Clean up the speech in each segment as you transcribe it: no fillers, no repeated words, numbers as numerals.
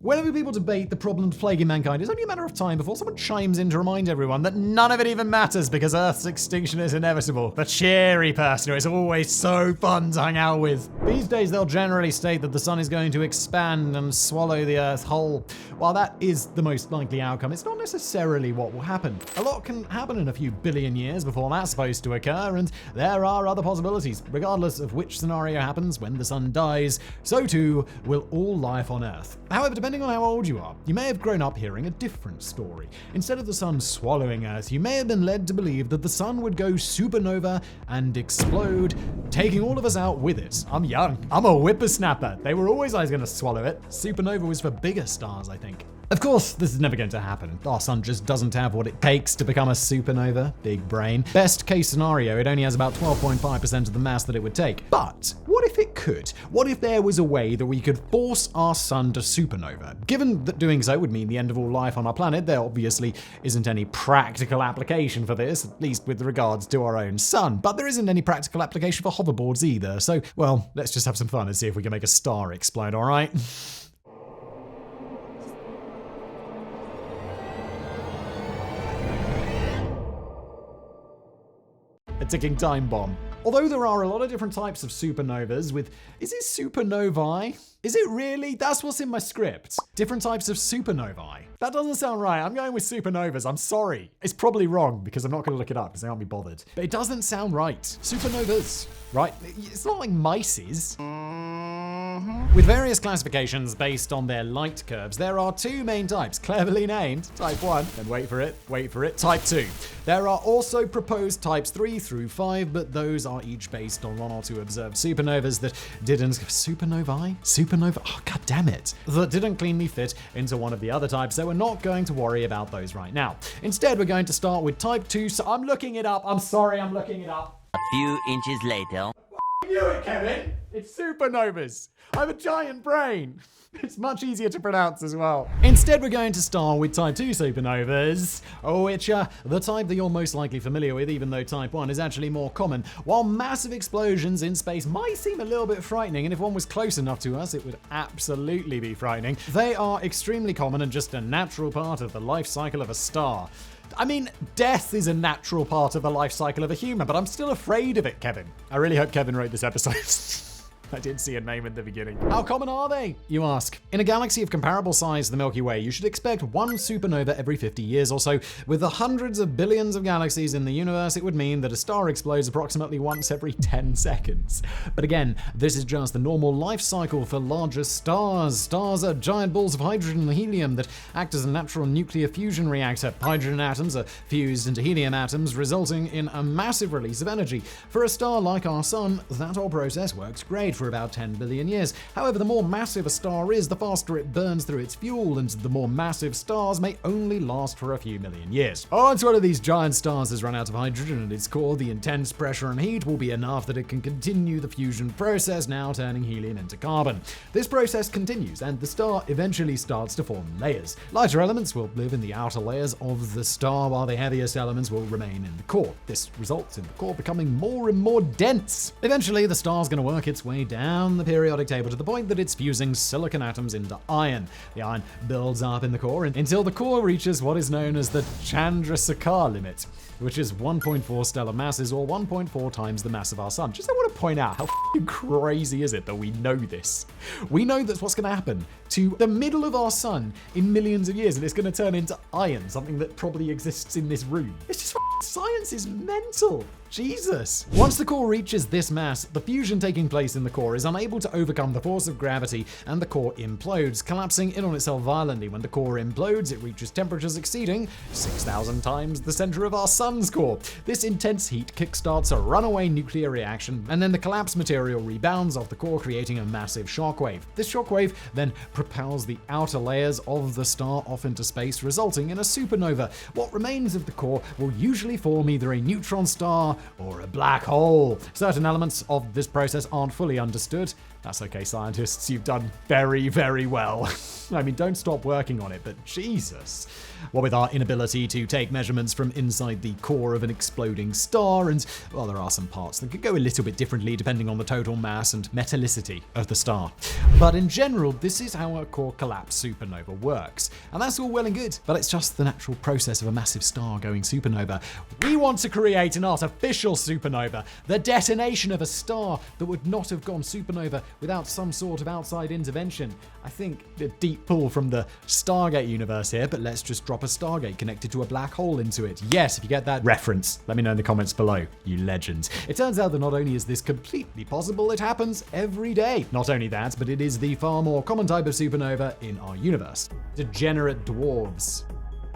Whenever people debate the problems plaguing mankind, it's only a matter of time before someone chimes in to remind everyone that none of it even matters because Earth's extinction is inevitable. The cheery person who is always so fun to hang out with. These days, they'll generally state that the sun is going to expand and swallow the Earth whole. While that is the most likely outcome, it's not necessarily what will happen. A lot can happen in a few billion years before that's supposed to occur, and there are other possibilities. Regardless of which scenario happens, when the sun dies, so too will all life on Earth. However, depending on how old you are, you may have grown up hearing a different story. Instead of the sun swallowing Earth, you may have been led to believe that the sun would go supernova and explode, taking all of us out with it. I'm young. I'm a whippersnapper. They were always going to swallow it. Supernova was for bigger stars, I think. Of course, this is never going to happen. Our sun just doesn't have what it takes to become a supernova. Big brain. Best case scenario, it only has about 12.5% of the mass that it would take. But what if it could? What if there was a way that we could force our sun to supernova? Given that doing so would mean the end of all life on our planet, there obviously isn't any practical application for this, at least with regards to our own sun. But there isn't any practical application for hoverboards either. So, well, let's just have some fun and see if we can make a star explode, alright? A ticking time bomb. Although there are a lot of different types of supernovas with... Is it supernovae? Is it really? That's what's in my script. Different types of supernovae. That doesn't sound right. I'm going with supernovas. I'm sorry. It's probably wrong because I'm not going to look it up because I can't be bothered. But it doesn't sound right. Supernovas, right? It's not like mice's. With various classifications based on their light curves, there are two main types, cleverly named Type 1, and wait for it, Type 2. There are also proposed Types 3 through 5, but those are each based on one or two observed supernovas that didn't... Supernovae? Supernova? Oh, god damn it. That didn't cleanly fit into one of the other types, so we're not going to worry about those right now. Instead, we're going to start with Type 2, so I'm looking it up. I'm sorry, I'm looking it up. A few inches later. I knew it, Kevin! It's supernovas! I have a giant brain! It's much easier to pronounce as well. Instead, we're going to start with Type 2 supernovas, which are the type that you're most likely familiar with, even though Type 1 is actually more common. While massive explosions in space might seem a little bit frightening, and if one was close enough to us, it would absolutely be frightening, they are extremely common and just a natural part of the life cycle of a star. I mean, death is a natural part of the life cycle of a human, but I'm still afraid of it, Kevin. I really hope Kevin wrote this episode. I did see a name in the beginning. How common are they, you ask? In a galaxy of comparable size to the Milky Way, you should expect one supernova every 50 years or so. With the hundreds of billions of galaxies in the universe, it would mean that a star explodes approximately once every 10 seconds. But again, this is just the normal life cycle for larger stars. Stars are giant balls of hydrogen and helium that act as a natural nuclear fusion reactor. Hydrogen atoms are fused into helium atoms, resulting in a massive release of energy. For a star like our sun, that whole process works great for about 10 billion years. However, the more massive a star is, the faster it burns through its fuel, and the more massive stars may only last for a few million years. Once one of these giant stars has run out of hydrogen at its core, the intense pressure and heat will be enough that it can continue the fusion process, now turning helium into carbon. This process continues, and the star eventually starts to form layers. Lighter elements will live in the outer layers of the star, while the heaviest elements will remain in the core. This results in the core becoming more and more dense. Eventually, the star's going to work its way down the periodic table to the point that it's fusing silicon atoms into iron. The iron builds up in the core until the core reaches what is known as the Chandrasekhar limit, which is 1.4 stellar masses, or 1.4 times the mass of our sun. Just I want to point out how crazy is it that we know this. We know that's what's going to happen to the middle of our sun in millions of years, and it's going to turn into iron, something that probably exists in this room. It's just science is mental. Jesus. Once the core reaches this mass, the fusion taking place in the core is unable to overcome the force of gravity, and the core implodes, collapsing in on itself violently. When the core implodes, it reaches temperatures exceeding 6,000 times the center of our sun's core. This intense heat kickstarts a runaway nuclear reaction, and then the collapsed material rebounds off the core, creating a massive shockwave. This shockwave then propels the outer layers of the star off into space, resulting in a supernova. What remains of the core will usually form either a neutron star or a black hole. Certain elements of this process aren't fully understood, That's okay, scientists. You've done very, very well. I mean, don't stop working on it, but Jesus. What with our inability to take measurements from inside the core of an exploding star, and, well, there are some parts that could go a little bit differently depending on the total mass and metallicity of the star. But in general, this is how a core collapse supernova works. And that's all well and good, but it's just the natural process of a massive star going supernova. We want to create an artificial supernova, the detonation of a star that would not have gone supernova without some sort of outside intervention. I think a deep pull from the Stargate universe here, but let's just drop a Stargate connected to a black hole into it. Yes, if you get that reference, let me know in the comments below, you legends. It turns out that not only is this completely possible, it happens every day. Not only that, but it is the far more common type of supernova in our universe. Degenerate dwarves.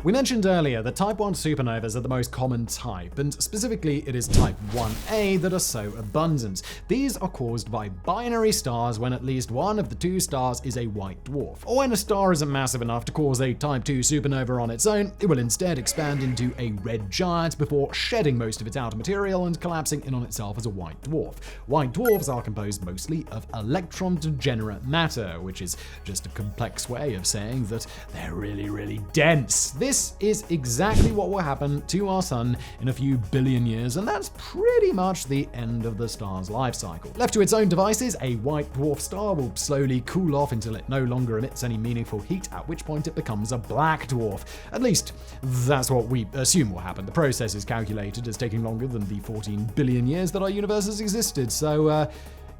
We mentioned earlier that type 1 supernovas are the most common type, and specifically it is type 1a that are so abundant. These are caused by binary stars when at least one of the two stars is a white dwarf. Or when a star isn't massive enough to cause a type 2 supernova on its own, it will instead expand into a red giant before shedding most of its outer material and collapsing in on itself as a white dwarf. White dwarfs are composed mostly of electron-degenerate matter, which is just a complex way of saying that they're really, really dense. This is exactly what will happen to our sun in a few billion years, and that's pretty much the end of the star's life cycle. Left to its own devices, a white dwarf star will slowly cool off until it no longer emits any meaningful heat, at which point it becomes a black dwarf. At least, that's what we assume will happen. The process is calculated as taking longer than the 14 billion years that our universe has existed, so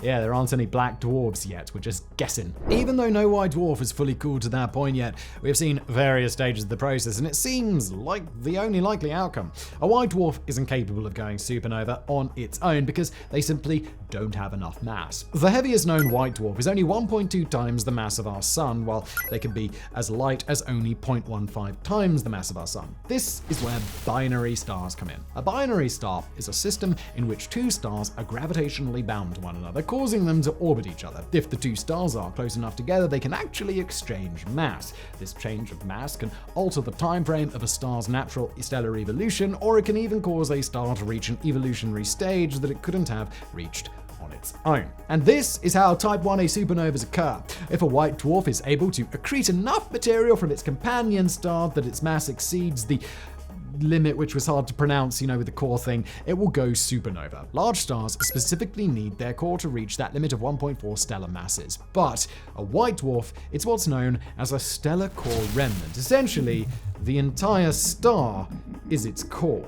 yeah, there aren't any black dwarves yet, we're just guessing. Even though no white dwarf is fully cooled to that point yet, we have seen various stages of the process, and it seems like the only likely outcome. A white dwarf isn't capable of going supernova on its own because they simply don't have enough mass. The heaviest known white dwarf is only 1.2 times the mass of our sun, while they can be as light as only 0.15 times the mass of our sun. This is where binary stars come in. A binary star is a system in which two stars are gravitationally bound to one another, causing them to orbit each other. If the two stars are close enough together, they can actually exchange mass. This change of mass can alter the time frame of a star's natural stellar evolution, or it can even cause a star to reach an evolutionary stage that it couldn't have reached on its own. And this is how type 1a supernovas occur. If a white dwarf is able to accrete enough material from its companion star that its mass exceeds the limit, which was hard to pronounce, with the core thing, it will go supernova. Large stars specifically need their core to reach that limit of 1.4 stellar masses. But a white dwarf, it's what's known as a stellar core remnant. Essentially, the entire star is its core.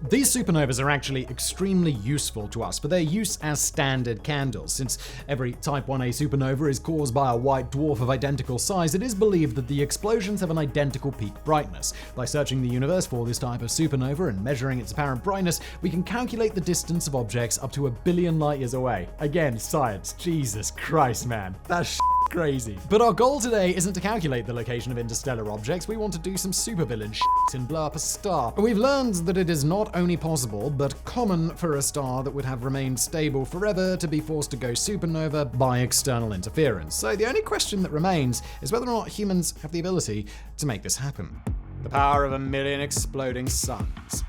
These supernovas are actually extremely useful to us for their use as standard candles. Since every type 1a supernova is caused by a white dwarf of identical size, it is believed that the explosions have an identical peak brightness. By searching the universe for this type of supernova and measuring its apparent brightness, we can calculate the distance of objects up to 1 billion light years away. Again, science. Jesus Christ, man. That's crazy. But our goal today isn't to calculate the location of interstellar objects. We want to do some supervillain shit and blow up a star. We've learned that it is not only possible, but common for a star that would have remained stable forever to be forced to go supernova by external interference. So the only question that remains is whether or not humans have the ability to make this happen. The power of 1 million exploding suns.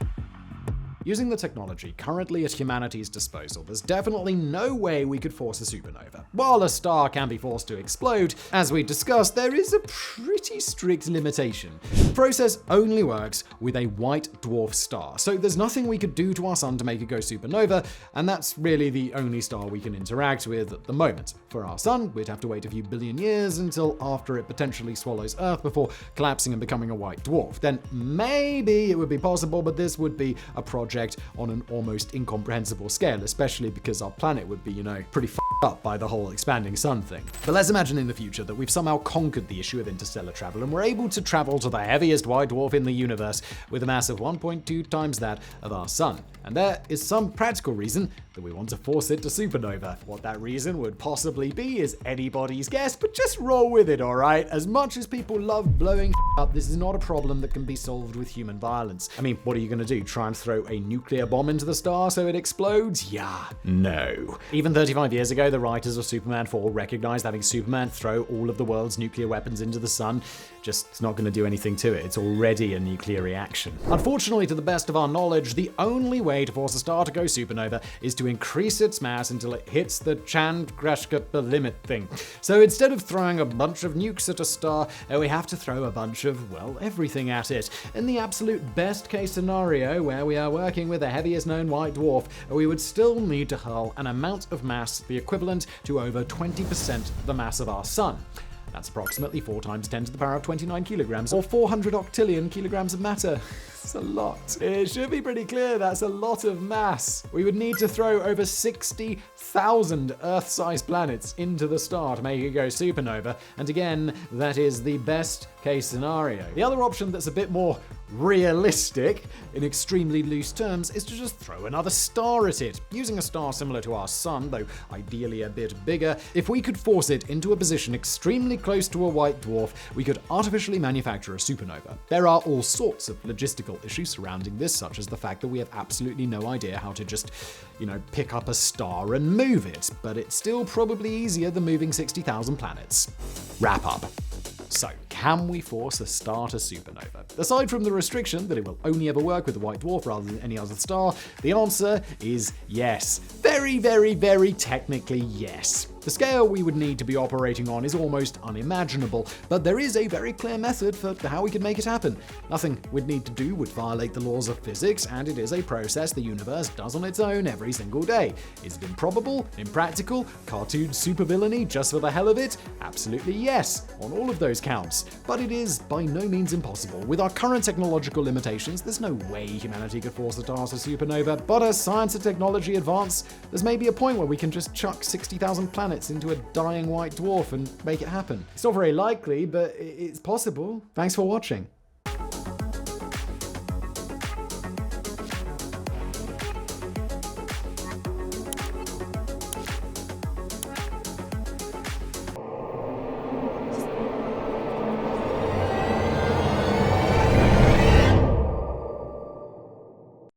Using the technology currently at humanity's disposal, there's definitely no way we could force a supernova. While a star can be forced to explode, as we discussed, there is a pretty strict limitation. The process only works with a white dwarf star, so there's nothing we could do to our sun to make it go supernova, and that's really the only star we can interact with at the moment. For our sun, we'd have to wait a few billion years until after it potentially swallows Earth before collapsing and becoming a white dwarf. Then maybe it would be possible, but this would be a project on an almost incomprehensible scale, especially because our planet would be, pretty f***ed up by the whole expanding sun thing. But let's imagine in the future that we've somehow conquered the issue of interstellar travel and we're able to travel to the heaviest white dwarf in the universe with a mass of 1.2 times that of our sun. And there is some practical reason that we want to force it to supernova. What that reason would possibly be is anybody's guess, but just roll with it, alright? As much as people love blowing up, this is not a problem that can be solved with human violence. I mean, what are you going to do? Try and throw a a nuclear bomb into the star so it explodes? Yeah, no. Even 35 years ago, the writers of Superman 4 recognized having Superman throw all of the world's nuclear weapons into the sun just is not going to do anything to it. It's already a nuclear reaction. Unfortunately, to the best of our knowledge, the only way to force a star to go supernova is to increase its mass until it hits the Chandrasekhar limit thing. So instead of throwing a bunch of nukes at a star, we have to throw a bunch of, well, everything at it. In the absolute best case scenario, where we are working with the heaviest known white dwarf, we would still need to hurl an amount of mass the equivalent to over 20% the mass of our sun. That's approximately 4 times 10 to the power of 29 kilograms, or 400 octillion kilograms of matter. It's a lot. It should be pretty clear that's a lot of mass. We would need to throw over 60,000 Earth-sized planets into the star to make it go supernova, and again, that is the best case scenario. The other option that's a bit more realistic, in extremely loose terms, is to just throw another star at it. Using a star similar to our sun, though ideally a bit bigger, if we could force it into a position extremely close to a white dwarf, we could artificially manufacture a supernova. There are all sorts of logistical issues surrounding this, such as the fact that we have absolutely no idea how to just, pick up a star and move it, but it's still probably easier than moving 60,000 planets. Wrap up. So, can we force a star to supernova? Aside from the restriction that it will only ever work with the white dwarf rather than any other star, the answer is yes. Very, very, very technically yes. The scale we would need to be operating on is almost unimaginable, but there is a very clear method for how we could make it happen. Nothing we'd need to do would violate the laws of physics, and it is a process the universe does on its own every single day. Is it improbable? Impractical? Cartoon supervillainy just for the hell of it? Absolutely yes, on all of those counts. But it is by no means impossible. With our current technological limitations, there's no way humanity could force a star to supernova, but as science and technology advance, there's maybe a point where we can just chuck 60,000 planets into a dying white dwarf and make it happen. It's not very likely, but it's possible. Thanks for watching.